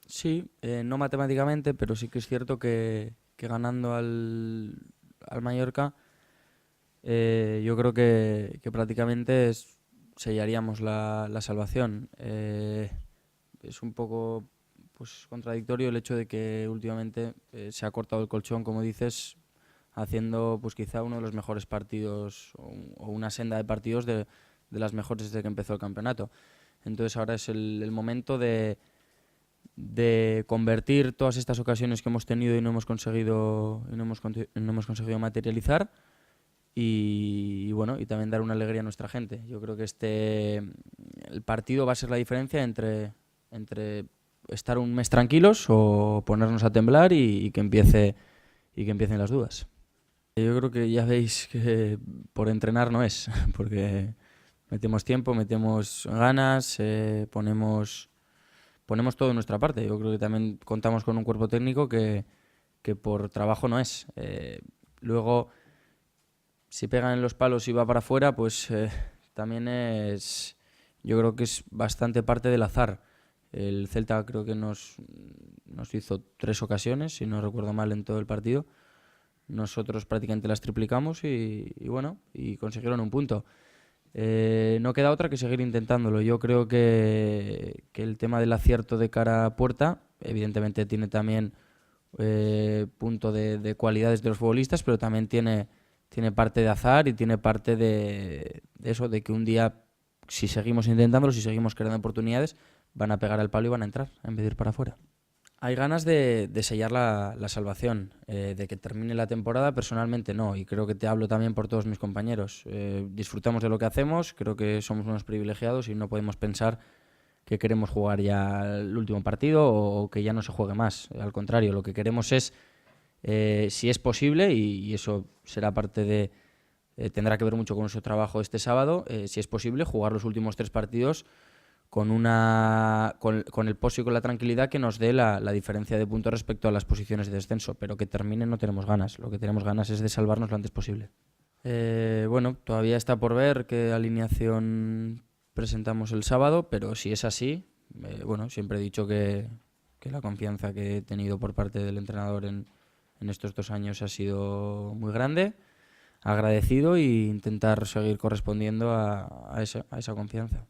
Sí, no matemáticamente, pero sí que es cierto que ganando al Mallorca, yo creo que prácticamente sellaríamos la salvación. Es un poco pues contradictorio el hecho de que últimamente se ha cortado el colchón, como dices, haciendo pues quizá uno de los mejores partidos o una senda de partidos de las mejores desde que empezó el campeonato. Entonces ahora es el momento de convertir todas estas ocasiones que hemos tenido y no hemos conseguido, no hemos conseguido materializar y bueno, y también dar una alegría a nuestra gente. Yo creo que el partido va a ser la diferencia entre estar un mes tranquilos o ponernos a temblar y que empiecen las dudas. Yo creo que ya veis que por entrenar no es, porque metemos tiempo, metemos ganas, ponemos todo de nuestra parte. Yo creo que también contamos con un cuerpo técnico que por trabajo no es. Luego, si pegan en los palos y va para afuera, pues también yo creo que es bastante parte del azar. El Celta creo que nos hizo 3 ocasiones, si no recuerdo mal, en todo el partido. Nosotros prácticamente las triplicamos y bueno, y consiguieron un punto. No queda otra que seguir intentándolo. Yo creo que el tema del acierto de cara a puerta, evidentemente tiene también punto de cualidades de los futbolistas, pero también tiene parte de azar y tiene parte de eso, de que un día, si seguimos intentándolo, si seguimos creando oportunidades, van a pegar al palo y van a entrar en vez de ir para afuera. Hay ganas de sellar la salvación, de que termine la temporada, personalmente no, y creo que te hablo también por todos mis compañeros. Disfrutamos de lo que hacemos, creo que somos unos privilegiados y no podemos pensar que queremos jugar ya el último partido o que ya no se juegue más. Al contrario, lo que queremos es, si es posible, y eso será parte tendrá que ver mucho con nuestro trabajo este sábado, si es posible, jugar los últimos 3 partidos con el pozo y con la tranquilidad que nos dé la diferencia de puntos respecto a las posiciones de descenso, pero que termine no tenemos ganas. Lo que tenemos ganas es de salvarnos lo antes posible. Bueno, todavía está por ver qué alineación presentamos el sábado, pero si es así, bueno, siempre he dicho que la confianza que he tenido por parte del entrenador en estos 2 años ha sido muy grande, agradecido e intentar seguir correspondiendo a esa confianza.